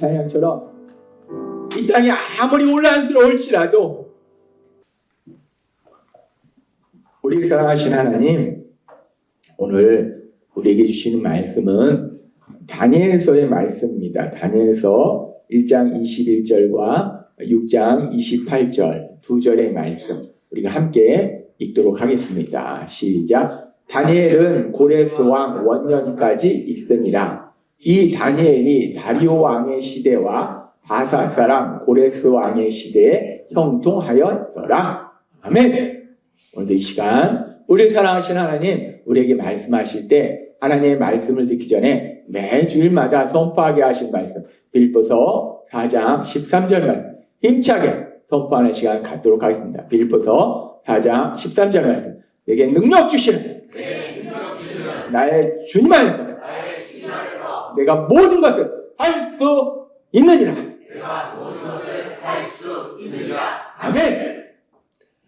찬양처럼 이 땅이 아무리 혼란스러울지라도 우리를 사랑하신 하나님, 오늘 우리에게 주시는 말씀은 다니엘서의 말씀입니다. 다니엘서 1장 21절과 6장 28절 두 절의 말씀 우리가 함께 읽도록 하겠습니다. 시작. 다니엘은 고레스 왕 원년까지 있으니라. 이 다니엘이 다리오 왕의 시대와 바사 사람 고레스 왕의 시대에 형통하였더라. 아멘. 오늘도 이 시간 우리를 사랑하신 하나님, 우리에게 말씀하실 때 하나님의 말씀을 듣기 전에 매주일마다 선포하게 하신 말씀, 빌립보서 4장 13절 말씀 힘차게 선포하는 시간 갖도록 하겠습니다. 빌립보서 4장 13절 말씀, 내게 능력 주시는 나의 주님 안에서 내가 모든 것을 할 수 있느니라. 아멘.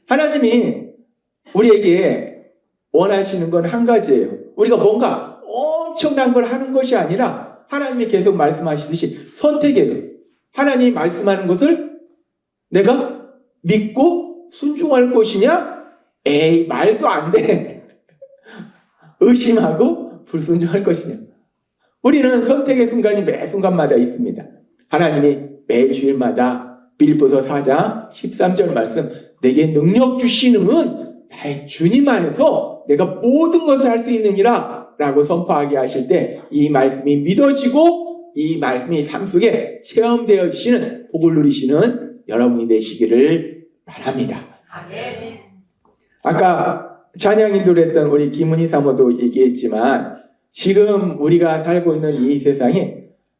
하나님이 우리에게 원하시는 건 한 가지예요. 우리가 뭔가 엄청난 걸 하는 것이 아니라 하나님이 계속 말씀하시듯이 선택이에요. 하나님이 말씀하는 것을 내가 믿고 순종할 것이냐? 에이, 말도 안 돼. 의심하고 불순종할 것이냐? 우리는 선택의 순간이 매 순간마다 있습니다. 하나님이 매 주일마다 빌립보서 4장 13절 말씀, 내게 능력 주시는 나의 주님 안에서 내가 모든 것을 할 수 있느니라 라고 선포하게 하실 때 이 말씀이 믿어지고 이 말씀이 삶 속에 체험되어지시는 복을 누리시는 여러분이 되시기를 바랍니다. 아멘. 아까 찬양이 노래했던 우리 김은희 사모도 얘기했지만 지금 우리가 살고 있는 이 세상이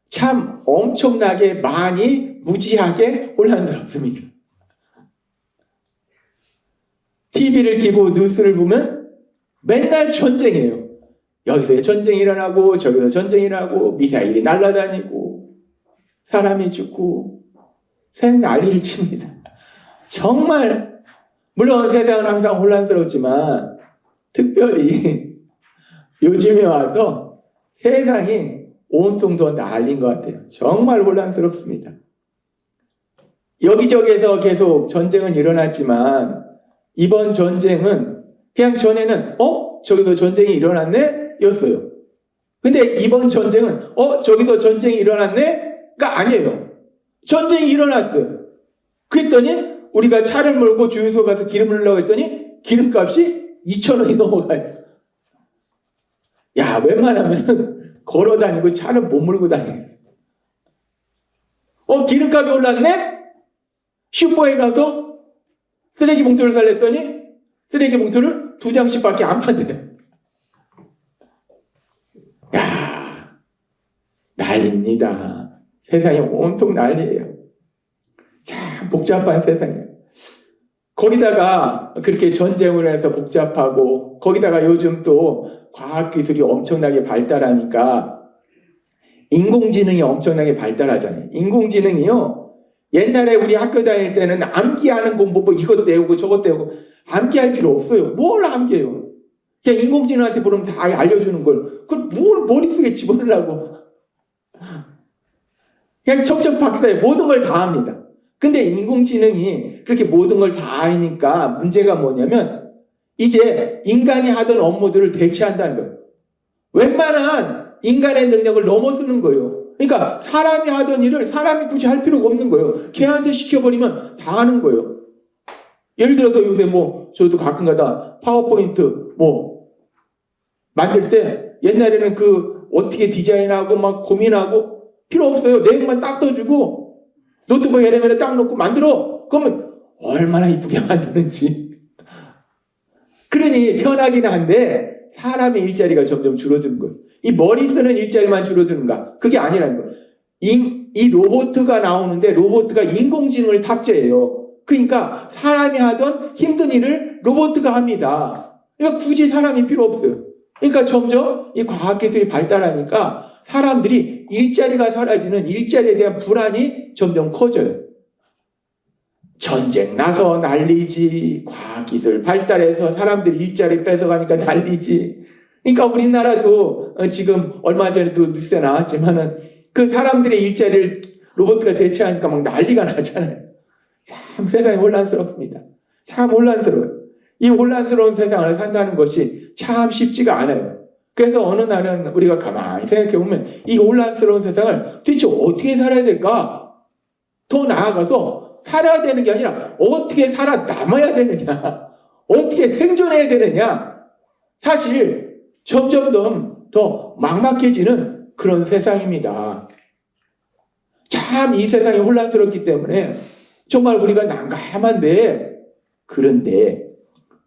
참 엄청나게 많이 무지하게 혼란스럽습니다. TV를 켜고 뉴스를 보면 맨날 전쟁이에요. 여기서 전쟁이 일어나고 저기서 전쟁이 일어나고 미사일이 날아다니고 사람이 죽고 생 난리를 칩니다. 정말 물론 세상은 항상 혼란스럽지만 특별히 요즘에 와서 세상이 온통 더 난리인 것 같아요. 정말 혼란스럽습니다. 여기저기에서 계속 전쟁은 일어났지만 이번 전쟁은 그냥 전에는 저기서 전쟁이 일어났네? 였어요. 근데 이번 전쟁은 저기서 전쟁이 일어났네? 가 아니에요. 전쟁이 일어났어요. 그랬더니 우리가 차를 몰고 주유소 가서 기름을 넣으려고 했더니 기름값이 2,000원이 넘어가요. 야, 웬만하면 걸어 다니고 차는 못 몰고 다녀요. 기름값이 올랐네? 슈퍼에 가서 쓰레기 봉투를 살랬더니 쓰레기 봉투를 2장씩밖에 안 판대요. 야, 난리입니다. 세상이 온통 난리예요. 참 복잡한 세상이에요. 거기다가 그렇게 전쟁을 해서 복잡하고 거기다가 요즘 또 과학기술이 엄청나게 발달하니까 인공지능이 엄청나게 발달하잖아요. 인공지능이요, 옛날에 우리 학교 다닐 때는 암기하는 공부 뭐 이것도 외우고 저것도 외우고 암기할 필요 없어요. 뭘 암기해요? 그냥 인공지능한테 물으면 다 알려주는 걸. 그걸 뭘 머릿속에 집어넣으려고. 그냥 척척박사에 모든 걸 다 합니다. 근데 인공지능이 그렇게 모든 걸 다 하니까 문제가 뭐냐면 이제 인간이 하던 업무들을 대체한다는 거예요. 웬만한 인간의 능력을 넘어서는 거예요. 그러니까 사람이 하던 일을 사람이 굳이 할 필요가 없는 거예요. 걔한테 시켜버리면 다 하는 거예요. 예를 들어서 요새 저도 가끔가다 파워포인트 만들 때 옛날에는 어떻게 디자인하고 막 고민하고 필요 없어요. 내용만 딱 떠주고 노트북 에레면에 딱 놓고 만들어. 그러면 얼마나 이쁘게 만드는지. 그러니 편하긴 한데 사람의 일자리가 점점 줄어드는 거예요. 이 머리 쓰는 일자리만 줄어드는가? 그게 아니라는 거예요. 이 로봇가 나오는데 로봇가 인공지능을 탑재해요. 그러니까 사람이 하던 힘든 일을 로봇가 합니다. 그러니까 굳이 사람이 필요 없어요. 그러니까 점점 이 과학기술이 발달하니까 사람들이 일자리가 사라지는 일자리에 대한 불안이 점점 커져요. 전쟁 나서 난리지, 과학기술 발달해서 사람들 일자리 뺏어가니까 난리지. 그러니까 우리나라도 지금 얼마 전에도 뉴스에 나왔지만은 그 사람들의 일자리를 로봇가 대체하니까 막 난리가 나잖아요. 참 세상이 혼란스럽습니다. 참 혼란스러워요. 이 혼란스러운 세상을 산다는 것이 참 쉽지가 않아요. 그래서 어느 날은 우리가 가만히 생각해 보면 이 혼란스러운 세상을 도대체 어떻게 살아야 될까? 더 나아가서 살아야 되는 게 아니라 어떻게 살아남아야 되느냐? 어떻게 생존해야 되느냐? 사실 점점 더 막막해지는 그런 세상입니다. 참 이 세상이 혼란스럽기 때문에 정말 우리가 난감한데, 그런데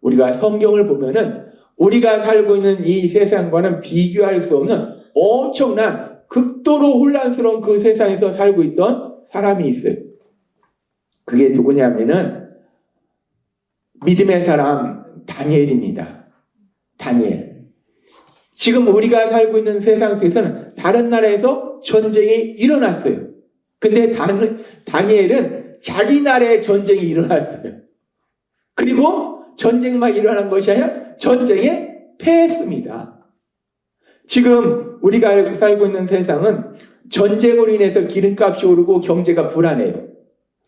우리가 성경을 보면은 우리가 살고 있는 이 세상과는 비교할 수 없는 엄청난 극도로 혼란스러운 그 세상에서 살고 있던 사람이 있어요. 그게 누구냐면은 믿음의 사람 다니엘입니다. 다니엘. 지금 우리가 살고 있는 세상 속에서는 다른 나라에서 전쟁이 일어났어요. 근데 다니엘은 자기 나라에 전쟁이 일어났어요. 그리고 전쟁만 일어난 것이 아니라 전쟁에 패했습니다. 지금 우리가 살고 있는 세상은 전쟁으로 인해서 기름값이 오르고 경제가 불안해요.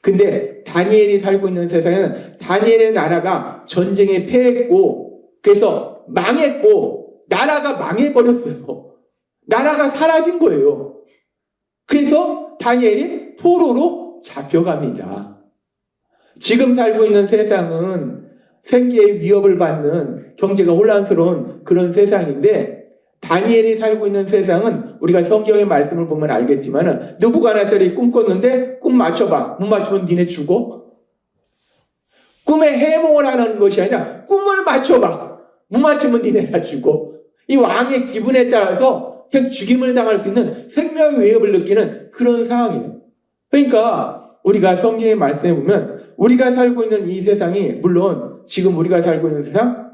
근데 다니엘이 살고 있는 세상에는 다니엘의 나라가 전쟁에 패했고, 그래서 망했고, 나라가 망해버렸어요. 나라가 사라진 거예요. 그래서 다니엘이 포로로 잡혀갑니다. 지금 살고 있는 세상은 생계의 위협을 받는 경제가 혼란스러운 그런 세상인데, 다니엘이 살고 있는 세상은 우리가 성경의 말씀을 보면 알겠지만 느부갓네살이 꿈 꿨는데 꿈 맞춰봐. 못 맞추면 니네 죽어. 꿈에 해몽을 하는 것이 아니라 꿈을 맞춰봐. 못 맞추면 니네 다 죽어. 이 왕의 기분에 따라서 그냥 죽임을 당할 수 있는 생명의 위협을 느끼는 그런 상황이에요. 그러니까 우리가 성경의 말씀에 보면 우리가 살고 있는 이 세상이, 물론 지금 우리가 살고 있는 세상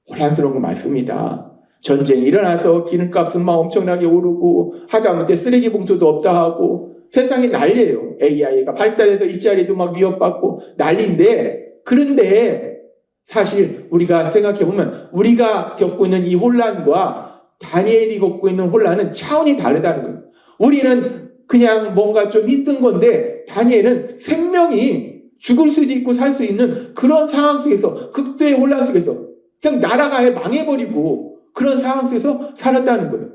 혼란스러운 거 맞습니다. 전쟁이 일어나서 기름값은 막 엄청나게 오르고, 하다못해 쓰레기 봉투도 없다 하고 세상이 난리예요. AI가 발달해서 일자리도 막 위협받고 난리인데, 그런데 사실 우리가 생각해보면 우리가 겪고 있는 이 혼란과 다니엘이 겪고 있는 혼란은 차원이 다르다는 거예요. 우리는 그냥 뭔가 좀 힘든 건데 다니엘은 생명이 죽을 수도 있고 살 수 있는 그런 상황 속에서, 극도의 혼란 속에서 그냥 나라가 망해버리고 그런 상황 속에서 살았다는 거예요.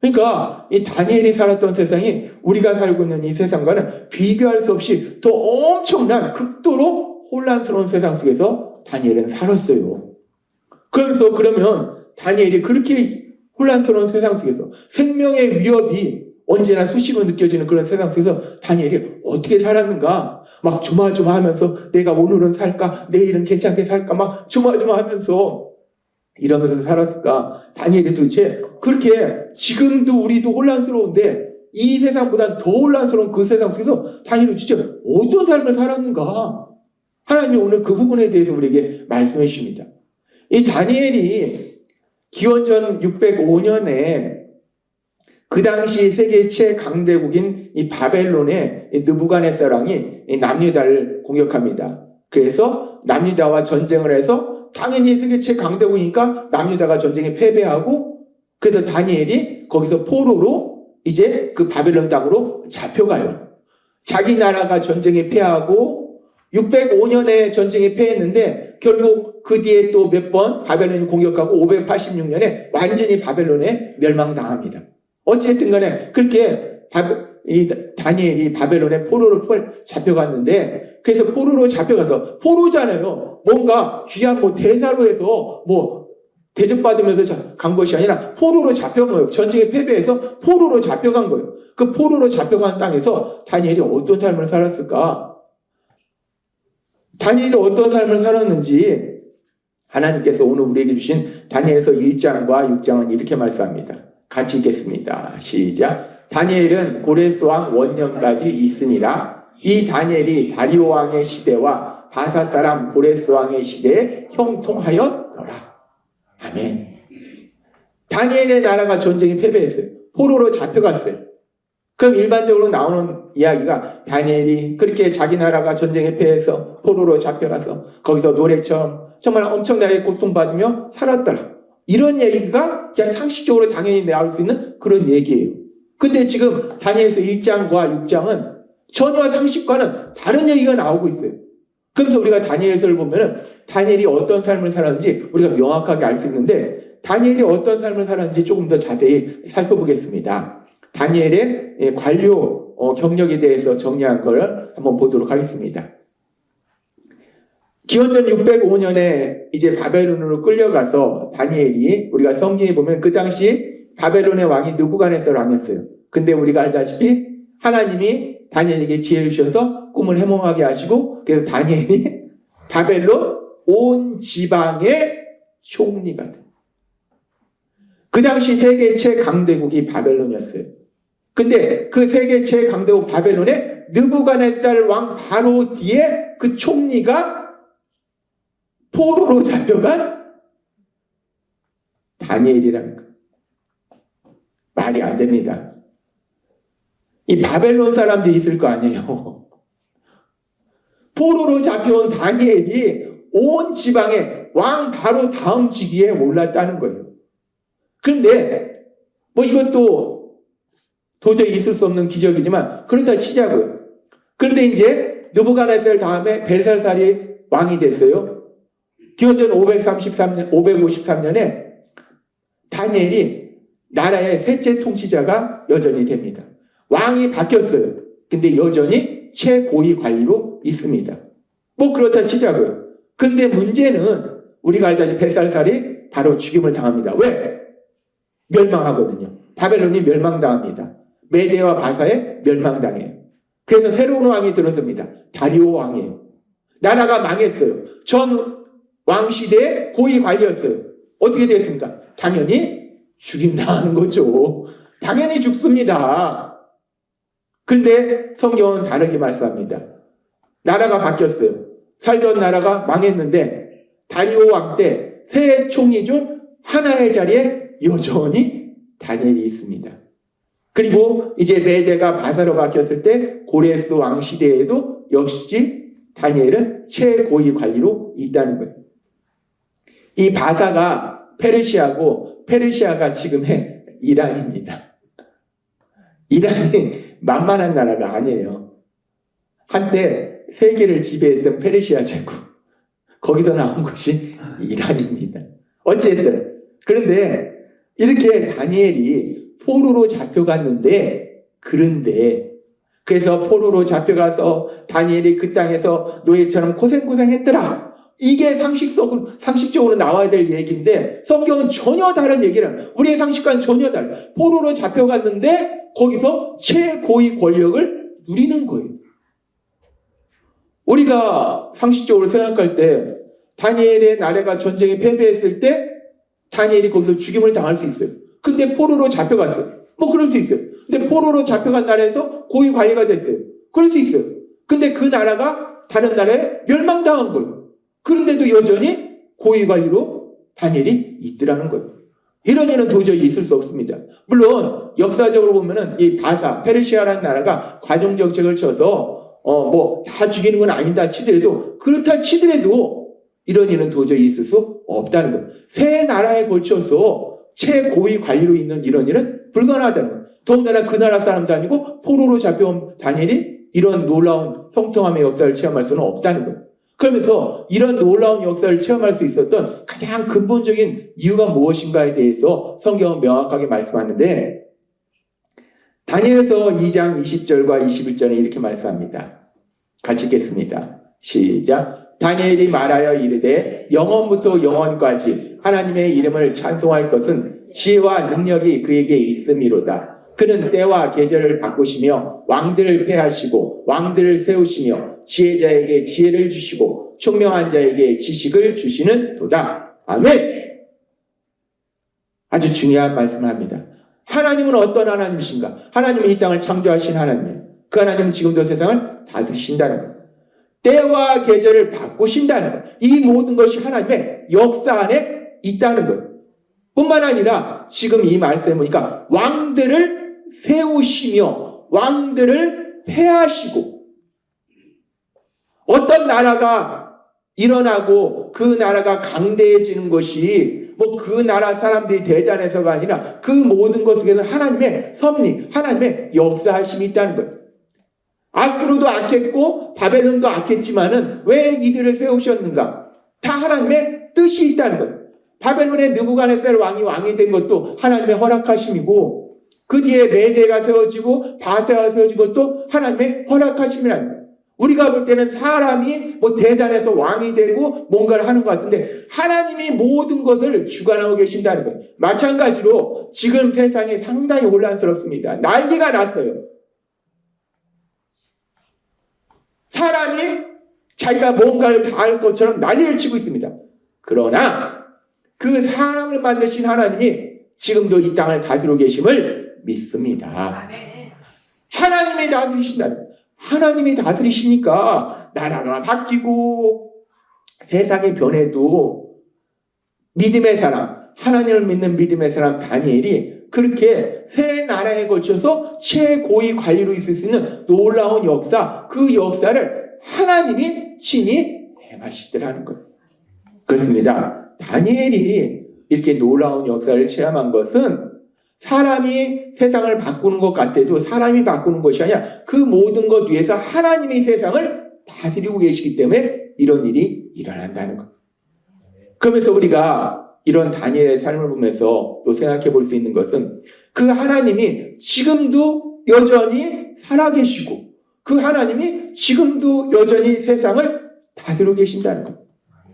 그러니까 이 다니엘이 살았던 세상이 우리가 살고 있는 이 세상과는 비교할 수 없이 더 엄청난 극도로 혼란스러운 세상 속에서 다니엘은 살았어요. 그래서 그러면 다니엘이 그렇게 혼란스러운 세상 속에서 생명의 위협이 언제나 수시로 느껴지는 그런 세상 속에서 다니엘이 어떻게 살았는가? 막 조마조마하면서 내가 오늘은 살까? 내일은 괜찮게 살까? 막 조마조마하면서 이러면서 살았을까? 다니엘이 도대체 그렇게 지금도 우리도 혼란스러운데 이 세상보다 더 혼란스러운 그 세상 속에서 다니엘이 진짜 어떤 삶을 살았는가? 하나님이 오늘 그 부분에 대해서 우리에게 말씀해 주십니다. 이 다니엘이 기원전 605년에 그 당시 세계 최강대국인 이 바벨론의 느부갓네살 왕이 남유다를 공격합니다. 그래서 남유다와 전쟁을 해서 당연히 세계 최강대국이니까 남유다가 전쟁에 패배하고, 그래서 다니엘이 거기서 포로로 이제 그 바벨론 땅으로 잡혀가요. 자기 나라가 전쟁에 패하고 605년에 전쟁에 패했는데 결국 그 뒤에 또 몇 번 바벨론이 공격하고 586년에 완전히 바벨론에 멸망당합니다. 어쨌든 간에 그렇게 이 다니엘이 바벨론에 포로로 잡혀갔는데, 그래서 포로로 잡혀가서, 포로잖아요. 뭔가 귀한 뭐 대사로 해서 뭐 대접받으면서 간 것이 아니라 포로로 잡혀간 거예요. 전쟁에 패배해서 포로로 잡혀간 거예요. 그 포로로 잡혀간 땅에서 다니엘이 어떤 삶을 살았을까? 다니엘이 어떤 삶을 살았는지 하나님께서 오늘 우리에게 주신 다니엘서 1장과 6장은 이렇게 말씀합니다. 같이 읽겠습니다. 시작. 다니엘은 고레스 왕 원년까지 있으니라. 이 다니엘이 다리오 왕의 시대와 바사 사람 고레스 왕의 시대에 형통하였더라. 아멘. 다니엘의 나라가 전쟁에 패배했어요. 포로로 잡혀갔어요. 그럼 일반적으로 나오는 이야기가 다니엘이 그렇게 자기 나라가 전쟁에 패해서 포로로 잡혀가서 거기서 노래처럼 정말 엄청나게 고통받으며 살았더라. 이런 얘기가 그냥 상식적으로 당연히 나올 수 있는 그런 얘기예요. 근데 지금 다니엘서 1장과 6장은 전혀 상식과는 다른 얘기가 나오고 있어요. 그래서 우리가 다니엘서를 보면은 다니엘이 어떤 삶을 살았는지 우리가 명확하게 알 수 있는데, 다니엘이 어떤 삶을 살았는지 조금 더 자세히 살펴보겠습니다. 다니엘의 관료 경력에 대해서 정리한 걸 한번 보도록 하겠습니다. 기원전 605년에 이제 바벨론으로 끌려가서 다니엘이, 우리가 성경에 보면 그 당시 바벨론의 왕이 느부갓네살 왕이었어요. 근데 우리가 알다시피 하나님이 다니엘에게 지혜를 주셔서 꿈을 해몽하게 하시고, 그래서 다니엘이 바벨론 온 지방의 총리가 돼. 그 당시 세계 최강대국이 바벨론이었어요. 근데 그 세계 최강대국 바벨론에 느부갓네살 왕 바로 뒤에 그 총리가 포로로 잡혀간 다니엘이라는 거예요. 말이 안 됩니다. 이 바벨론 사람들이 있을 거 아니에요. 포로로 잡혀온 다니엘이 온 지방에 왕 바로 다음 직위에 올랐다는 거예요. 그런데 뭐 이것도 도저히 있을 수 없는 기적이지만 그렇다 치자고요. 그런데 이제 느부갓네살 다음에 벨사살이 왕이 됐어요. 기원전 553년에 다니엘이 나라의 셋째 통치자가 여전히 됩니다. 왕이 바뀌었어요. 근데 여전히 최고위 관리로 있습니다. 뭐 그렇다 치자고요. 근데 문제는 우리가 알다시피 벨사살이 바로 죽임을 당합니다. 왜? 멸망하거든요. 바벨론이 멸망당합니다. 메대와 바사에 멸망당해요. 그래서 새로운 왕이 들어섭니다. 다리오 왕이에요. 나라가 망했어요. 전 왕시대의 고위 관리였어요. 어떻게 됐습니까? 당연히 죽임당하는 거죠. 당연히 죽습니다. 그런데 성경은 다르게 말씀합니다. 나라가 바뀌었어요. 살던 나라가 망했는데 다리오 왕 때 세 총리 중 하나의 자리에 여전히 다니엘이 있습니다. 그리고 이제 메대가 바사로 바뀌었을 때 고레스 왕 시대에도 역시 다니엘은 최고위 관리로 있다는 거예요. 이 바사가 페르시아고 페르시아가 지금의 이란입니다. 이란이 만만한 나라가 아니에요. 한때 세계를 지배했던 페르시아 제국, 거기서 나온 것이 이란입니다. 어쨌든 그런데 이렇게 다니엘이 포로로 잡혀갔는데, 그래서 포로로 잡혀가서 다니엘이 그 땅에서 노예처럼 고생했더라. 이게 상식적으로 나와야 될 얘기인데 성경은 전혀 다른 얘기를, 우리의 상식과는 전혀 달라. 포로로 잡혀갔는데 거기서 최고위 권력을 누리는 거예요. 우리가 상식적으로 생각할 때 다니엘의 나라가 전쟁에 패배했을 때 다니엘이 거기서 죽임을 당할 수 있어요. 근데 포로로 잡혀갔어요. 뭐 그럴 수 있어요. 근데 포로로 잡혀간 나라에서 고위 관리가 됐어요. 그럴 수 있어요. 근데 그 나라가 다른 나라에 멸망당한 거예요. 그런데도 여전히 고위 관리로 다니엘이 있더라는 거예요. 이런 일은 도저히 있을 수 없습니다. 물론 역사적으로 보면은 이 바사, 페르시아라는 나라가 과종 정책을 쳐서 뭐 다 죽이는 건 아니다 치더라도, 그렇다 치더라도 이런 일은 도저히 있을 수 없다는 거예요. 세 나라에 걸쳐서 최고위 관리로 있는 이런 일은 불가능하다는 거예요. 더군다나 그 나라 사람도 아니고 포로로 잡혀온 다니엘이 이런 놀라운 형통함의 역사를 체험할 수는 없다는 거예요. 그러면서 이런 놀라운 역사를 체험할 수 있었던 가장 근본적인 이유가 무엇인가에 대해서 성경은 명확하게 말씀하는데, 다니엘서 2장 20절과 21절에 이렇게 말씀합니다. 같이 읽겠습니다. 시작. 다니엘이 말하여 이르되 영원부터 영원까지 하나님의 이름을 찬송할 것은 지혜와 능력이 그에게 있음이로다. 그는 때와 계절을 바꾸시며 왕들을 패하시고 왕들을 세우시며 지혜자에게 지혜를 주시고 총명한 자에게 지식을 주시는 도다. 아멘. 아주 중요한 말씀을 합니다. 하나님은 어떤 하나님이신가? 하나님은 이 땅을 창조하신 하나님이에요. 그 하나님은 지금도 세상을 다스리신다는 거예요. 때와 계절을 바꾸신다는 거예요. 이 모든 것이 하나님의 역사 안에 있다는 거예요. 뿐만 아니라 지금 이 말씀에 보니까 왕들을 세우시며 왕들을 패하시고, 어떤 나라가 일어나고 그 나라가 강대해지는 것이 뭐 그 나라 사람들이 대단해서가 아니라 그 모든 것 속에는 하나님의 섭리, 하나님의 역사하심이 있다는 거예요. 아수르도 악했고 바벨론도 악했지만은 왜 이들을 세우셨는가? 다 하나님의 뜻이 있다는 거예요. 바벨론의 느부갓네살 왕이 된 것도 하나님의 허락하심이고, 그 뒤에 메대가 세워지고 바세가 세워진 것도 하나님의 허락하심이라는 거예요. 우리가 볼 때는 사람이 뭐 대단해서 왕이 되고 뭔가를 하는 것 같은데, 하나님이 모든 것을 주관하고 계신다는 거예요. 마찬가지로 지금 세상이 상당히 혼란스럽습니다. 난리가 났어요. 사람이 자기가 뭔가를 다 할 것처럼 난리를 치고 있습니다. 그러나 그 사람을 만드신 하나님이 지금도 이 땅을 다스리고 계심을 믿습니다. 하나님이 다스리신다. 하나님이 다스리시니까 나라가 바뀌고 세상이 변해도 믿음의 사람, 하나님을 믿는 믿음의 사람 다니엘이 그렇게 새 나라에 걸쳐서 최고위 관리로 있을 수 있는 놀라운 역사, 그 역사를 하나님이 친히 행하시더라는 거예요. 그렇습니다. 다니엘이 이렇게 놀라운 역사를 체험한 것은 사람이 세상을 바꾸는 것 같아도 사람이 바꾸는 것이 아니라 그 모든 것 위에서 하나님이 세상을 다스리고 계시기 때문에 이런 일이 일어난다는 것. 그러면서 우리가 이런 다니엘의 삶을 보면서 또 생각해 볼 수 있는 것은 그 하나님이 지금도 여전히 살아계시고 그 하나님이 지금도 여전히 세상을 다스리고 계신다는 것.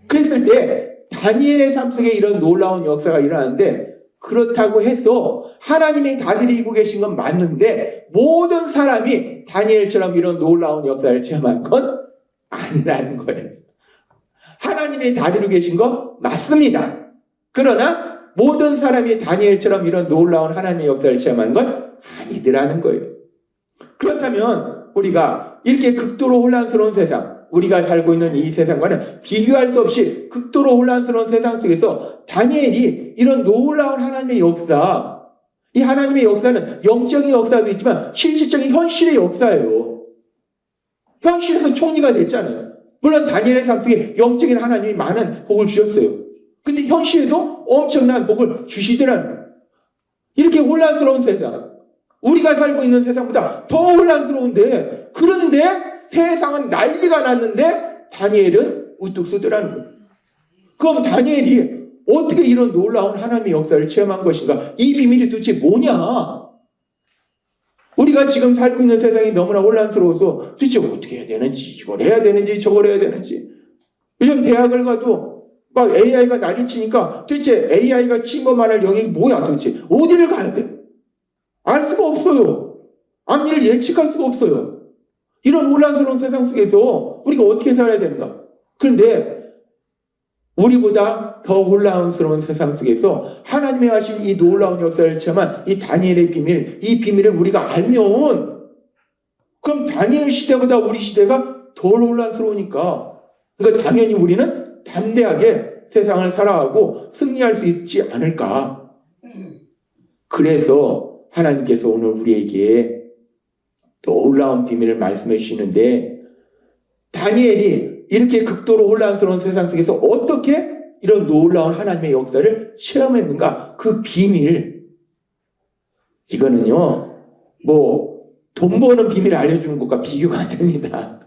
그랬을 때 다니엘의 삶 속에 이런 놀라운 역사가 일어나는데, 그렇다고 해서 하나님이 다스리고 계신 건 맞는데 모든 사람이 다니엘처럼 이런 놀라운 역사를 체험한 건 아니라는 거예요. 하나님이 다스리고 계신 건 맞습니다. 그러나 모든 사람이 다니엘처럼 이런 놀라운 하나님의 역사를 체험한 건 아니더라는 거예요. 그렇다면 우리가 이렇게 극도로 혼란스러운 세상, 우리가 살고 있는 이 세상과는 비교할 수 없이 극도로 혼란스러운 세상 속에서 다니엘이 이런 놀라운 하나님의 역사, 이 하나님의 역사는 영적인 역사도 있지만 실질적인 현실의 역사예요. 현실에서 총리가 됐잖아요. 물론 다니엘의 삶 속에 영적인 하나님이 많은 복을 주셨어요. 근데 현실에도 엄청난 복을 주시더라는 거예요. 이렇게 혼란스러운 세상, 우리가 살고 있는 세상보다 더 혼란스러운데, 그런데 세상은 난리가 났는데 다니엘은 우뚝 서더라는 거예요. 그럼 다니엘이 어떻게 이런 놀라운 하나님의 역사를 체험한 것인가? 이 비밀이 도대체 뭐냐? 우리가 지금 살고 있는 세상이 너무나 혼란스러워서 도대체 어떻게 해야 되는지, 이걸 해야 되는지 저걸 해야 되는지. 요즘 대학을 가도 막 AI가 난리치니까 도대체 AI가 침범할 영역이 뭐야 도대체? 어디를 가야 돼? 알 수가 없어요. 앞일을 예측할 수가 없어요. 이런 혼란스러운 세상 속에서 우리가 어떻게 살아야 되는가? 그런데 우리보다 더 혼란스러운 세상 속에서 하나님이 하신 이 놀라운 역사를 체험한 이 다니엘의 비밀, 이 비밀을 우리가 알면, 그럼 다니엘 시대보다 우리 시대가 덜 혼란스러우니까, 그러니까 당연히 우리는 담대하게 세상을 살아가고 승리할 수 있지 않을까. 그래서 하나님께서 오늘 우리에게 놀라운 비밀을 말씀해 주시는데, 다니엘이 이렇게 극도로 혼란스러운 세상 속에서 어떻게 이런 놀라운 하나님의 역사를 체험했는가? 그 비밀, 이거는요 뭐 돈 버는 비밀을 알려주는 것과 비교가 안 됩니다.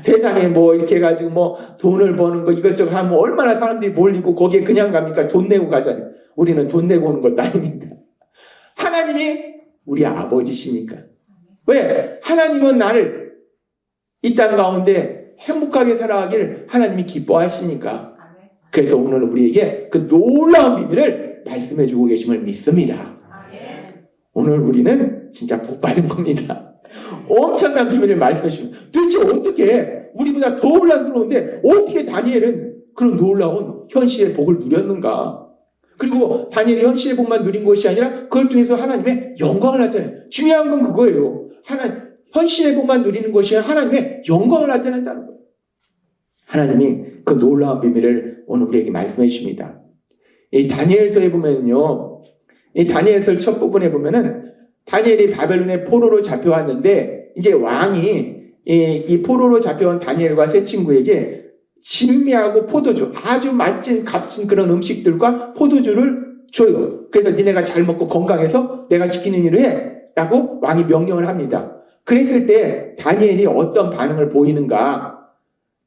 세상에 뭐 이렇게 해가지고 뭐 돈을 버는 거 이것저것 하면 얼마나 사람들이 몰리고 거기에 그냥 갑니까? 돈 내고 가잖아요. 우리는 돈 내고 오는 것도 아닙니다. 하나님이 우리 아버지시니까. 왜? 하나님은 나를 이 땅 가운데 행복하게 살아가기를 하나님이 기뻐하시니까. 그래서 오늘 우리에게 그 놀라운 비밀을 말씀해 주고 계심을 믿습니다. 오늘 우리는 진짜 복 받은 겁니다. 엄청난 비밀을 말씀해 주시면 도대체 어떻게 우리보다 더 혼란스러운데 어떻게 다니엘은 그런 놀라운 현실의 복을 누렸는가? 그리고 다니엘이 현실의 복만 누린 것이 아니라 그걸 통해서 하나님의 영광을 나타내는, 중요한 건 그거예요. 현실의 복만 누리는 것이 아니라 하나님의 영광을 나타낸다는 거예요. 하나님이 그 놀라운 비밀을 오늘 우리에게 말씀해 주십니다. 이 다니엘서에 보면요, 이 다니엘서 첫 부분에 보면은 다니엘이 바벨론의 포로로 잡혀왔는데, 이제 왕이 이 포로로 잡혀온 다니엘과 세 친구에게 진미하고 포도주, 아주 맛진 값진 그런 음식들과 포도주를 줘요. 그래서 니네가 잘 먹고 건강해서 내가 시키는 일을 해 라고 왕이 명령을 합니다. 그랬을 때 다니엘이 어떤 반응을 보이는가?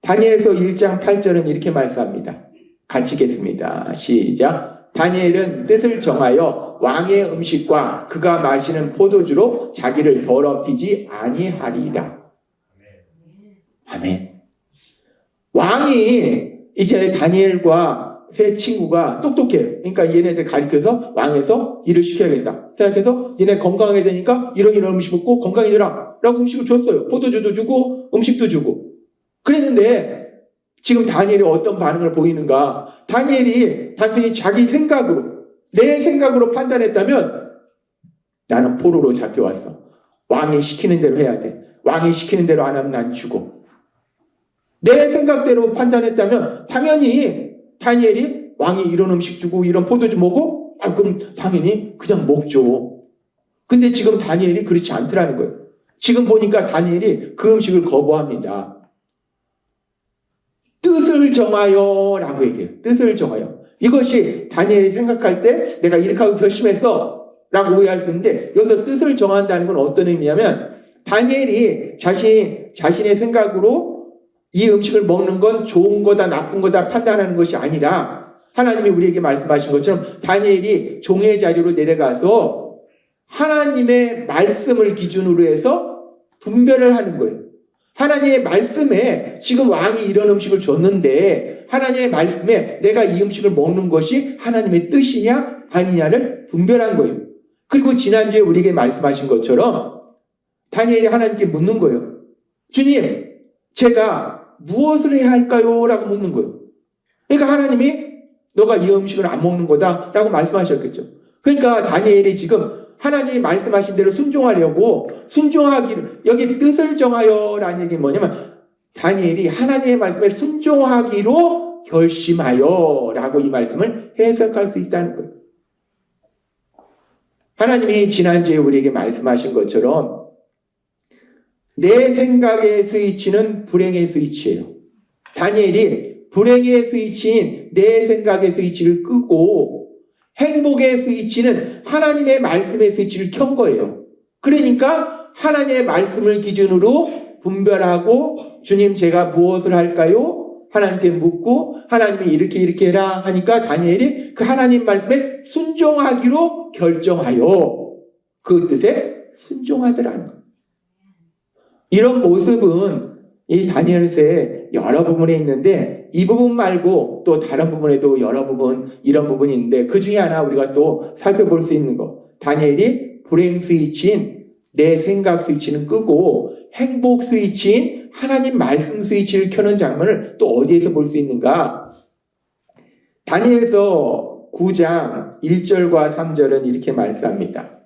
다니엘서 1장 8절은 이렇게 말씀합니다. 같이 읽겠습니다. 시작. 다니엘은 뜻을 정하여 왕의 음식과 그가 마시는 포도주로 자기를 더럽히지 아니하리라. 아멘. 왕이 이제 다니엘과 세 친구가 똑똑해요. 그러니까 얘네들 가르쳐서 왕에서 일을 시켜야겠다 생각해서 얘네 건강하게 되니까 이런 음식 먹고 건강해져라 라고 음식을 줬어요. 포도주도 주고 음식도 주고. 그랬는데 지금 다니엘이 어떤 반응을 보이는가? 다니엘이 단순히 자기 생각으로, 내 생각으로 판단했다면 나는 포로로 잡혀왔어. 왕이 시키는 대로 해야 돼. 왕이 시키는 대로 안 하면 난 죽어. 내 생각대로 판단했다면 당연히 다니엘이 왕이 이런 음식 주고 이런 포도주 먹어? 그럼 당연히 그냥 먹죠. 근데 지금 다니엘이 그렇지 않더라는 거예요. 지금 보니까 다니엘이 그 음식을 거부합니다. 뜻을 정하여 라고 얘기해요. 뜻을 정하여. 이것이 다니엘이 생각할 때 내가 이렇게 하고 결심했어 라고 오해할 수 있는데 여기서 뜻을 정한다는 건 어떤 의미냐면 다니엘이 자신의 생각으로 이 음식을 먹는 건 좋은 거다 나쁜 거다 판단하는 것이 아니라 하나님이 우리에게 말씀하신 것처럼 다니엘이 종의 자리로 내려가서 하나님의 말씀을 기준으로 해서 분별을 하는 거예요. 하나님의 말씀에 지금 왕이 이런 음식을 줬는데 하나님의 말씀에 내가 이 음식을 먹는 것이 하나님의 뜻이냐 아니냐를 분별한 거예요. 그리고 지난주에 우리에게 말씀하신 것처럼 다니엘이 하나님께 묻는 거예요. 주님, 제가 무엇을 해야 할까요? 라고 묻는 거예요. 그러니까 하나님이 너가 이 음식을 안 먹는 거다 라고 말씀하셨겠죠. 그러니까 다니엘이 지금 하나님이 말씀하신 대로 순종하려고 순종하기를 여기 뜻을 정하여 라는 얘기는 뭐냐면 다니엘이 하나님의 말씀에 순종하기로 결심하여 라고 이 말씀을 해석할 수 있다는 거예요. 하나님이 지난주에 우리에게 말씀하신 것처럼 내 생각의 스위치는 불행의 스위치예요. 다니엘이 불행의 스위치인 내 생각의 스위치를 끄고 행복의 스위치는 하나님의 말씀의 스위치를 켠 거예요. 그러니까 하나님의 말씀을 기준으로 분별하고 주님 제가 무엇을 할까요? 하나님께 묻고 하나님이 이렇게 해라 하니까 다니엘이 그 하나님 말씀에 순종하기로 결정하여 그 뜻에 순종하더라는 거예요. 이런 모습은 이 다니엘서의 여러 부분에 있는데 이 부분 말고 또 다른 부분에도 여러 부분 이런 부분이 있는데 그 중에 하나 우리가 또 살펴볼 수 있는 거 다니엘이 불행 스위치인 내 생각 스위치는 끄고 행복 스위치인 하나님 말씀 스위치를 켜는 장면을 또 어디에서 볼 수 있는가? 다니엘서 9장 1절과 3절은 이렇게 말씀합니다.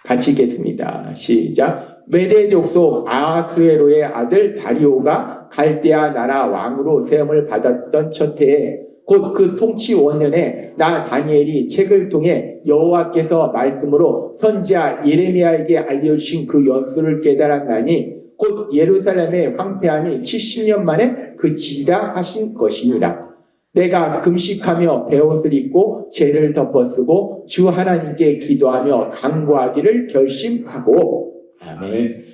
같이 읽겠습니다. 시작. 메대 족속 아하수에로의 아들 다리오가 갈대아 나라 왕으로 세움을 받았던 첫 해에 곧 그 통치 원년에 나 다니엘이 책을 통해 여호와께서 말씀으로 선지자 예레미야에게 알려주신 그 연수를 깨달았나니 곧 예루살렘의 황폐함이 70년 만에 그치리라 하신 것이니라. 내가 금식하며 베옷을 입고 죄를 덮어쓰고 주 하나님께 기도하며 간구하기를 결심하고 아멘.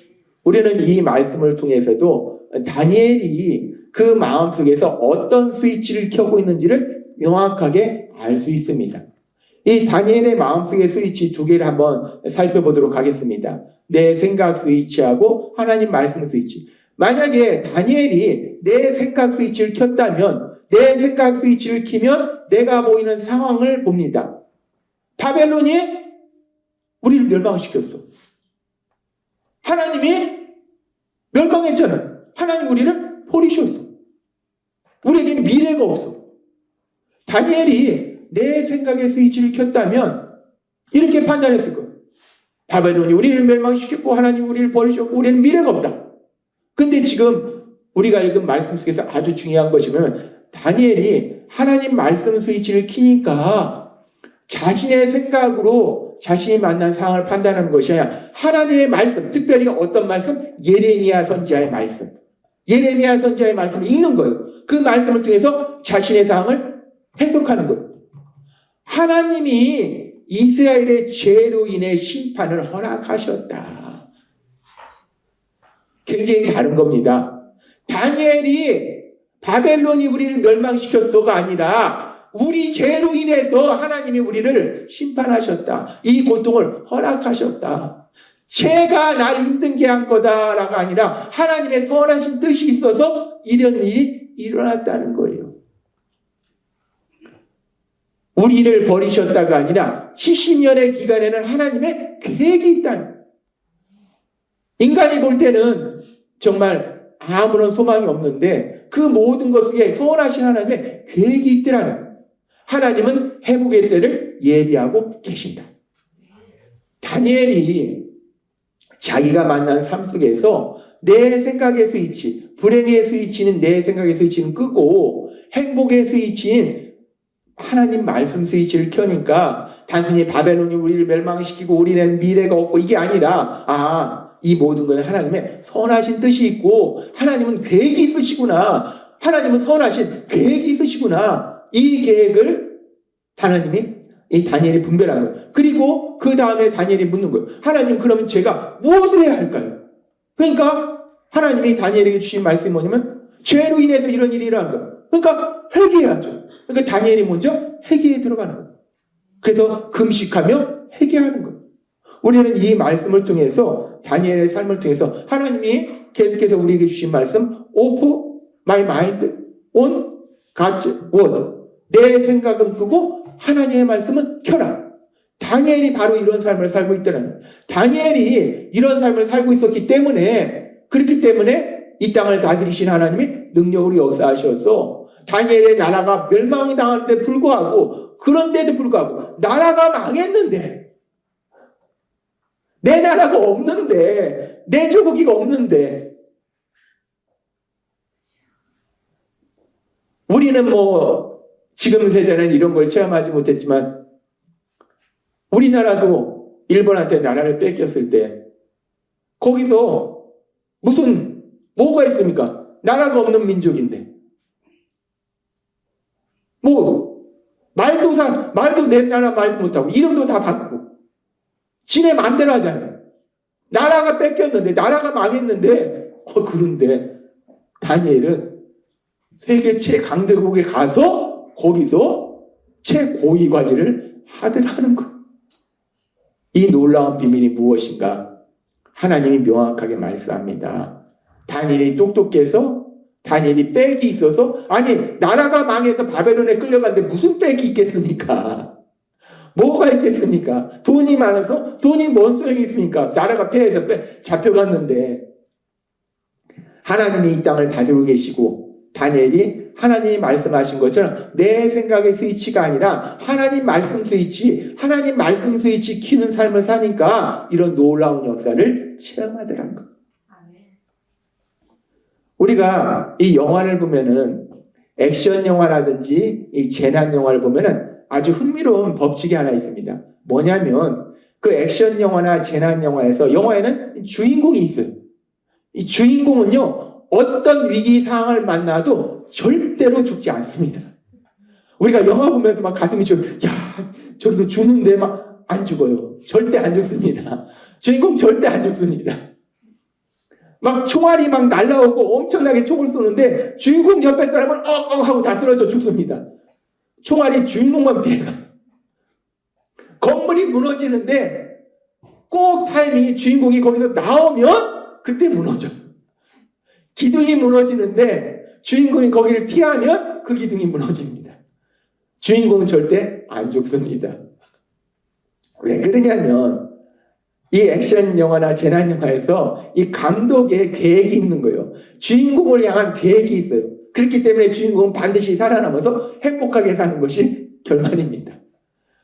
우리는 이 말씀을 통해서도 다니엘이 그 마음속에서 어떤 스위치를 켜고 있는지를 명확하게 알 수 있습니다. 이 다니엘의 마음속의 스위치 두 개를 한번 살펴보도록 하겠습니다. 내 생각 스위치하고 하나님 말씀 스위치. 만약에 다니엘이 내 생각 스위치를 켰다면 내 생각 스위치를 켜면 내가 보이는 상황을 봅니다. 바벨론이 우리를 멸망시켰어. 하나님이 멸망했잖아요. 하나님 우리를 버리셨어. 우리에게는 미래가 없어. 다니엘이 내 생각의 스위치를 켰다면 이렇게 판단했을 거예요. 바벨론이 우리를 멸망시켰고 하나님 우리를 버리셨고 우리는 미래가 없다. 근데 지금 우리가 읽은 말씀 속에서 아주 중요한 것이면 다니엘이 하나님 말씀 스위치를 켜니까 자신의 생각으로 자신이 만난 상황을 판단하는 것이 아니라 하나님의 말씀, 특별히 어떤 말씀? 예레미야 선지자의 말씀. 예레미야 선지자의 말씀을 읽는 거예요. 그 말씀을 통해서 자신의 상황을 해석하는 거예요. 하나님이 이스라엘의 죄로 인해 심판을 허락하셨다. 굉장히 다른 겁니다. 다니엘이 바벨론이 우리를 멸망시켰어가 아니라 우리 죄로 인해서 하나님이 우리를 심판하셨다. 이 고통을 허락하셨다. 죄가 날 힘들게 한 거다라고 아니라 하나님의 선하신 뜻이 있어서 이런 일이 일어났다는 거예요. 우리를 버리셨다가 아니라 70년의 기간에는 하나님의 계획이 있다는 거예요. 인간이 볼 때는 정말 아무런 소망이 없는데 그 모든 것 속에 선하신 하나님의 계획이 있더라는 거예요. 하나님은 회복의 때를 예비하고 계신다. 다니엘이 자기가 만난 삶 속에서 내 생각의 스위치, 불행의 스위치는 내 생각의 스위치는 끄고 행복의 스위치인 하나님 말씀 스위치를 켜니까 단순히 바벨론이 우리를 멸망시키고 우리는 미래가 없고 이게 아니라 이 모든 것은 하나님의 선하신 뜻이 있고 하나님은 계획이 있으시구나. 하나님은 선하신 계획이 있으시구나. 이 계획을 하나님이 이 다니엘이 분별한 거예요. 그리고 그 다음에 다니엘이 묻는 거예요. 하나님 그러면 제가 무엇을 해야 할까요? 그러니까 하나님이 다니엘에게 주신 말씀이 뭐냐면 죄로 인해서 이런 일이 일어난 거예요. 그러니까 회개해야죠. 그러니까 다니엘이 먼저 회개에 들어가는 거예요. 그래서 금식하며 회개하는 거예요. 우리는 이 말씀을 통해서 다니엘의 삶을 통해서 하나님이 계속해서 우리에게 주신 말씀 Open my mind on God's word. 내 생각은 끄고 하나님의 말씀은 켜라. 다니엘이 바로 이런 삶을 살고 있다는 거예요. 다니엘이 이런 삶을 살고 있었기 때문에 그렇기 때문에 이 땅을 다스리신 하나님이 능력으로 역사하셔서 다니엘의 나라가 멸망당할 때 불구하고 그런데도 불구하고 나라가 망했는데 내 나라가 없는데 내 조국이가 없는데 우리는 지금 세대는 이런 걸 체험하지 못했지만 우리나라도 일본한테 나라를 뺏겼을 때 거기서 무슨 뭐가 있습니까? 나라가 없는 민족인데 말도 내 나라 말도 못하고 이름도 다 바꾸고 지네 맘대로 하잖아요. 나라가 뺏겼는데 나라가 망했는데 그런데 다니엘은 세계 최강대국에 가서 거기서 최고위 관리를 하더라는 거예요. 이 놀라운 비밀이 무엇인가? 하나님이 명확하게 말씀합니다. 다니엘이 똑똑해서 다니엘이 빽이 있어서 아니 나라가 망해서 바벨론에 끌려갔는데 무슨 빽이 있겠습니까? 뭐가 있겠습니까? 돈이 많아서 돈이 뭔 소용이 있습니까? 나라가 패해서 잡혀갔는데 하나님이 이 땅을 다스리고 계시고 다니엘이 하나님이 말씀하신 것처럼 내 생각의 스위치가 아니라 하나님 말씀 스위치 키는 삶을 사니까 이런 놀라운 역사를 체험하더란 것. 우리가 이 영화를 보면은 액션 영화라든지 이 재난 영화를 보면은 아주 흥미로운 법칙이 하나 있습니다. 뭐냐면 그 액션 영화나 재난 영화에서 영화에는 주인공이 있어요. 이 주인공은요 어떤 위기 상황을 만나도 절대로 죽지 않습니다. 우리가 영화 보면서 막 가슴이 저기서 죽는데 막 안 죽어요. 절대 안 죽습니다. 주인공 절대 안 죽습니다. 막 총알이 막 날라오고 엄청나게 총을 쏘는데 주인공 옆에 사람은 하고 다 쓰러져 죽습니다. 총알이 주인공만 피해가. 건물이 무너지는데 꼭 타이밍이 주인공이 거기서 나오면 그때 무너져. 기둥이 무너지는데 주인공이 거기를 피하면 그 기둥이 무너집니다. 주인공은 절대 안 죽습니다. 왜 그러냐면 이 액션 영화나 재난 영화에서 이 감독의 계획이 있는 거예요. 주인공을 향한 계획이 있어요. 그렇기 때문에 주인공은 반드시 살아남아서 행복하게 사는 것이 결말입니다.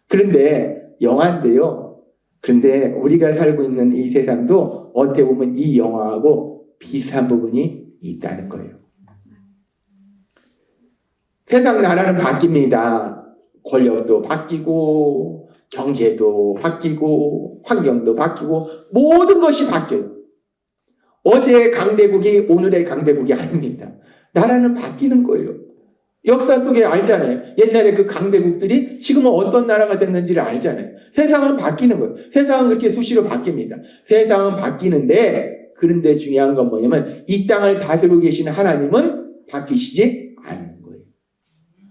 그런데 영화인데요. 그런데 우리가 살고 있는 이 세상도 어떻게 보면 이 영화하고 비슷한 부분이 있다는 거예요. 세상 나라는 바뀝니다. 권력도 바뀌고 경제도 바뀌고 환경도 바뀌고 모든 것이 바뀌어요. 어제의 강대국이 오늘의 강대국이 아닙니다. 나라는 바뀌는 거예요. 역사 속에 알잖아요. 옛날에 그 강대국들이 지금은 어떤 나라가 됐는지를 알잖아요. 세상은 바뀌는 거예요. 세상은 그렇게 수시로 바뀝니다. 세상은 바뀌는데 그런데 중요한 건 뭐냐면 이 땅을 다스리고 계시는 하나님은 바뀌시지 않는 거예요.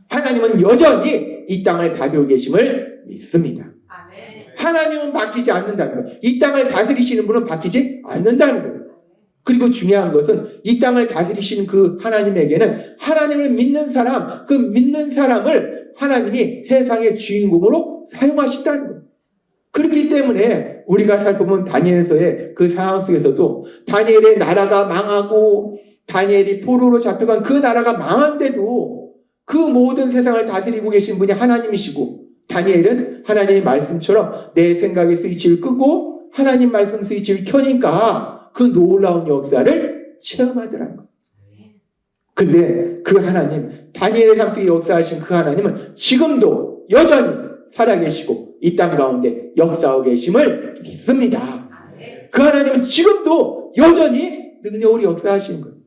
하나님은 여전히 이 땅을 다스리고 계심을 믿습니다. 하나님은 바뀌지 않는다는 거예요. 이 땅을 다스리시는 분은 바뀌지 않는다는 거예요. 그리고 중요한 것은 이 땅을 다스리시는 그 하나님에게는 하나님을 믿는 사람, 그 믿는 사람을 하나님이 세상의 주인공으로 사용하신다는 거예요. 그렇기 때문에 우리가 살펴보면 다니엘서의 그 상황 속에서도 다니엘의 나라가 망하고 다니엘이 포로로 잡혀간 그 나라가 망한데도 그 모든 세상을 다스리고 계신 분이 하나님이시고 다니엘은 하나님의 말씀처럼 내 생각의 스위치를 끄고 하나님 말씀 스위치를 켜니까 그 놀라운 역사를 체험하더라는 거예요. 근데 그 하나님, 다니엘의 삶 속에 역사하신 그 하나님은 지금도 여전히 살아계시고 이 땅 가운데 역사하고 계심을 믿습니다. 그 하나님은 지금도 여전히 능력으로 역사하시는 거예요.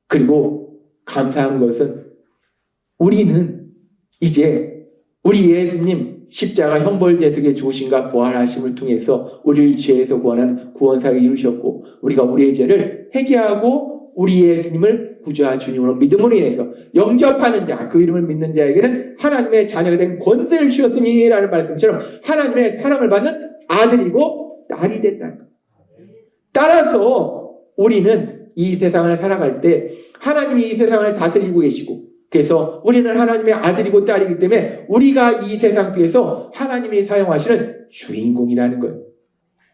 그리고 감사한 것은 우리는 이제 우리 예수님 십자가 형벌대속의 죽으심과 부활하심을 통해서 우리를 죄에서 구원한 구원사를 이루셨고 우리가 우리의 죄를 회개하고 우리 예수님을 구주와 주님으로 믿음으로 인해서 영접하는 자, 그 이름을 믿는 자에게는 하나님의 자녀가 된 권세를 주셨으니 라는 말씀처럼 하나님의 사랑을 받는 아들이고 딸이 됐다는 것. 따라서 우리는 이 세상을 살아갈 때 하나님이 이 세상을 다스리고 계시고 그래서 우리는 하나님의 아들이고 딸이기 때문에 우리가 이 세상 속에서 하나님이 사용하시는 주인공이라는 거예요.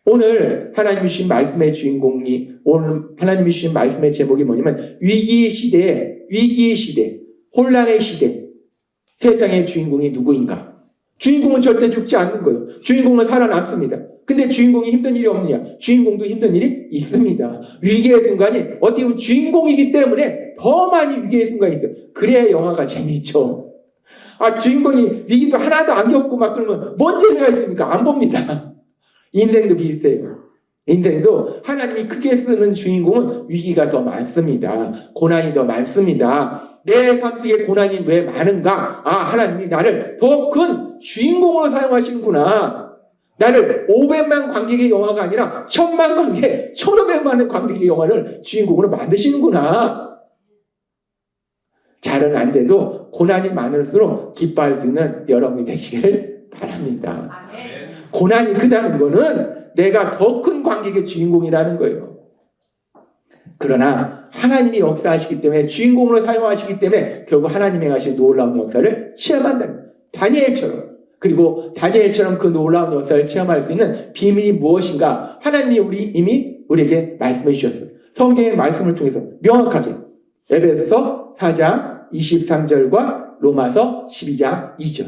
오늘 하나님이 주신 말씀의 주인공이 오늘 하나님이 주신 말씀의 제목이 뭐냐면 위기의 시대, 혼란의 시대, 세상의 주인공이 누구인가? 주인공은 절대 죽지 않는 거예요. 주인공은 살아남습니다. 근데 주인공이 힘든 일이 없느냐? 주인공도 힘든 일이 있습니다. 위기의 순간이 어떻게 보면 주인공이기 때문에 더 많이 위기의 순간이 있어요. 그래야 영화가 재미있죠. 주인공이 위기도 하나도 안 겪고 막 그러면 뭔 재미가 있습니까? 안 봅니다. 인생도 비슷해요. 인생도 하나님이 크게 쓰는 주인공은 위기가 더 많습니다. 고난이 더 많습니다. 내 삶 속에 고난이 왜 많은가? 하나님이 나를 더 큰 주인공으로 사용하시는구나. 나를 500만 관객의 영화가 아니라 1000만 관객, 1500만의 관객의 영화를 주인공으로 만드시는구나. 잘은 안 돼도 고난이 많을수록 기뻐할 수 있는 여러분이 되시기를 바랍니다. 고난이 크다는 거는 내가 더 큰 관객의 주인공이라는 거예요. 그러나 하나님이 역사하시기 때문에 주인공으로 사용하시기 때문에 결국 하나님이 하신 놀라운 역사를 체험한다는 거예요. 다니엘처럼. 그리고 다니엘처럼 그 놀라운 역사를 체험할 수 있는 비밀이 무엇인가? 하나님이 이미 우리에게 말씀해 주셨어요. 성경의 말씀을 통해서 명확하게 에베소서 4장 23절과 로마서 12장 2절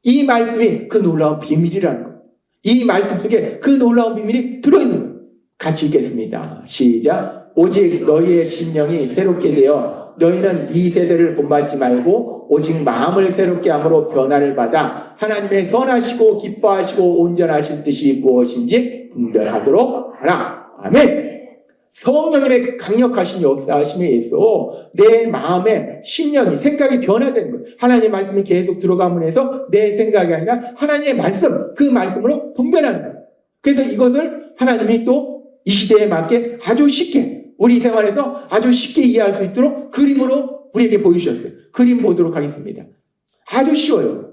이 말씀이 그 놀라운 비밀이라는 거예요. 이 말씀 속에 그 놀라운 비밀이 들어있는 거예요. 같이 읽겠습니다. 시작. 오직 너희의 심령이 새롭게 되어 너희는 이 세대를 본받지 말고 오직 마음을 새롭게 함으로 변화를 받아 하나님의 선하시고 기뻐하시고 온전하신 뜻이 무엇인지 분별하도록 하라. 아멘. 성령님의 강력하신 역사하심에 의해서 내 마음의 심령이 생각이 변화되는 거예요. 하나님의 말씀이 계속 들어가면서 내 생각이 아니라 하나님의 말씀, 그 말씀으로 분별하는 거예요. 그래서 이것을 하나님이 또 이 시대에 맞게 아주 쉽게 우리 생활에서 아주 쉽게 이해할 수 있도록 그림으로 우리에게 보여주셨어요. 그림 보도록 하겠습니다. 아주 쉬워요.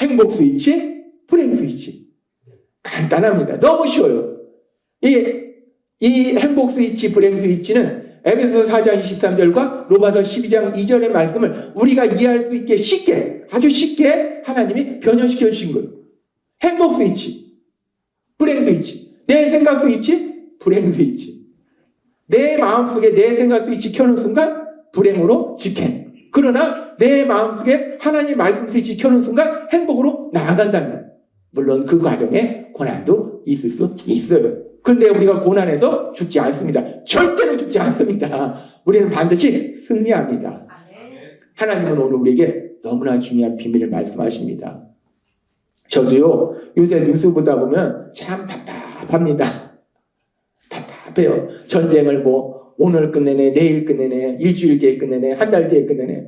행복 스위치, 불행 스위치. 간단합니다. 너무 쉬워요. 이 행복 스위치, 불행 스위치는 에베소서 4장 23절과 로마서 12장 2절의 말씀을 우리가 이해할 수 있게 쉽게, 아주 쉽게 하나님이 변형시켜 주신 거예요. 행복 스위치, 불행 스위치, 내 생각 스위치, 불행 스위치. 내 마음속에 내 생각 스위치 켜는 순간 불행으로 직행. 그러나 내 마음속에 하나님의 말씀 스위치 켜는 순간 행복으로 나아간다는 거예요. 물론 그 과정에 고난도 있을 수 있어요. 그런데 우리가 고난에서 죽지 않습니다. 절대로 죽지 않습니다. 우리는 반드시 승리합니다. 하나님은 오늘 우리에게 너무나 중요한 비밀을 말씀하십니다. 저도요, 요새 뉴스 보다 보면 참 답답합니다. 답답해요. 전쟁을 오늘 끝내네, 내일 끝내네, 일주일 뒤에 끝내네, 한 달 뒤에 끝내네.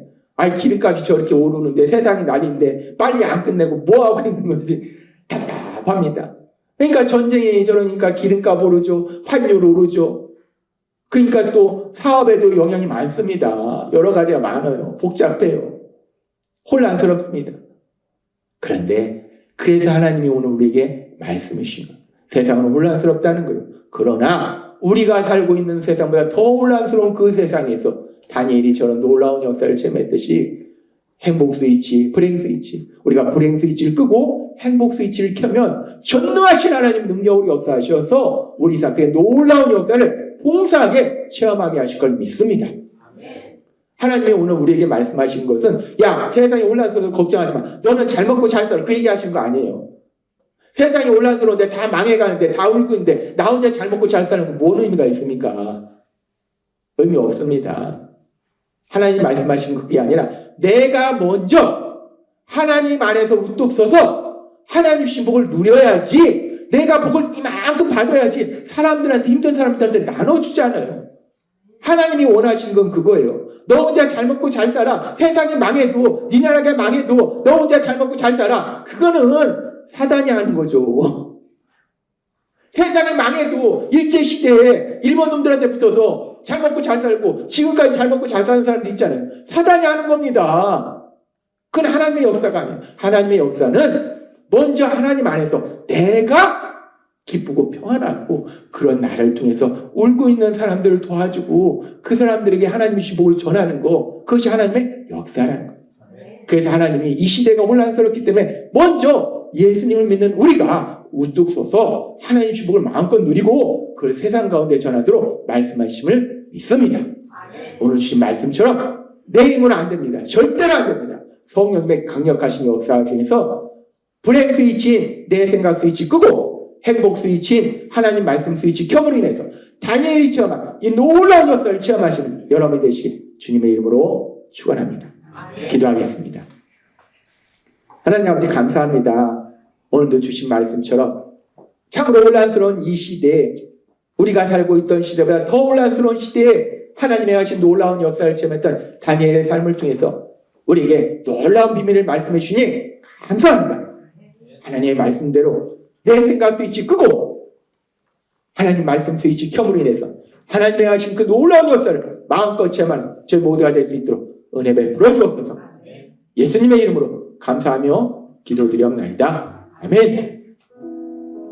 기름값이 저렇게 오르는데 세상이 난리인데 빨리 안 끝내고 뭐하고 있는 건지 답답합니다. 그러니까 전쟁이 저러니까 기름값 오르죠. 환율 오르죠. 그러니까 또 사업에도 영향이 많습니다. 여러 가지가 많아요. 복잡해요. 혼란스럽습니다. 그런데 그래서 하나님이 오늘 우리에게 말씀해 주시는 세상은 혼란스럽다는 거예요. 그러나 우리가 살고 있는 세상보다 더 혼란스러운 그 세상에서 다니엘이 저런 놀라운 역사를 체험했듯이 행복 스위치, 불행 스위치, 우리가 불행 스위치를 끄고 행복 스위치를 켜면 전능하신 하나님 능력으로 역사하셔서 우리 상태에 놀라운 역사를 봉사하게 체험하게 하실 걸 믿습니다. 하나님이 오늘 우리에게 말씀하신 것은 야, 세상이 혼란스러워서 걱정하지 마. 너는 잘 먹고 잘 살아. 그 얘기 하신 거 아니에요. 세상이 혼란스러운데 다 망해가는데 다 울고 있는데 나 혼자 잘 먹고 잘 사는 거 뭔 의미가 있습니까? 의미 없습니다. 하나님 말씀하신 그게 아니라 내가 먼저 하나님 안에서 우뚝 서서 하나님 주신 복을 누려야지, 내가 복을 이만큼 받아야지 사람들한테, 힘든 사람들한테 나눠주잖아요. 하나님이 원하신 건 그거예요. 너 혼자 잘 먹고 잘 살아. 세상이 망해도, 네 나라가 망해도 너 혼자 잘 먹고 잘 살아. 그거는 사단이 하는 거죠. 세상이 망해도 일제시대에 일본 놈들한테 붙어서 잘 먹고 잘 살고 지금까지 잘 먹고 잘 사는 사람들 있잖아요. 사단이 하는 겁니다. 그건 하나님의 역사가 아니에요. 하나님의 역사는 먼저 하나님 안에서 내가 기쁘고 평안하고 그런 나를 통해서 울고 있는 사람들을 도와주고 그 사람들에게 하나님의 축복을 전하는 거, 그것이 하나님의 역사라는 거예요. 그래서 하나님이 이 시대가 혼란스럽기 때문에 먼저 예수님을 믿는 우리가 우뚝 서서 하나님의 축복을 마음껏 누리고 그 세상 가운데 전하도록 말씀하심을 믿습니다. 오늘 주신 말씀처럼 내 힘으로는 안 됩니다. 절대로 안 됩니다. 성령의 강력하신 역사 중에서 불행 스위치인 내 생각 스위치 끄고 행복 스위치인 하나님 말씀 스위치 켬으로 인해서 다니엘이 체험한 이 놀라운 역사를 체험하시는 여러분이 되시길 주님의 이름으로 축원합니다. 기도하겠습니다. 하나님 아버지 감사합니다. 오늘도 주신 말씀처럼 참으로 혼란스러운 이 시대에, 우리가 살고 있던 시대보다 더 혼란스러운 시대에 하나님의 하신 놀라운 역사를 체험했던 다니엘의 삶을 통해서 우리에게 놀라운 비밀을 말씀해 주시니 감사합니다. 하나님의 말씀대로 내 생각 스위치 끄고 하나님 말씀 스위치 켬으로 인해서 하나님의 하신 그 놀라운 역사를 마음껏 체험하는 저희 모두가 될 수 있도록 은혜 베풀어 주옵소서. 예수님의 이름으로 감사하며 기도드리옵나이다. 아멘.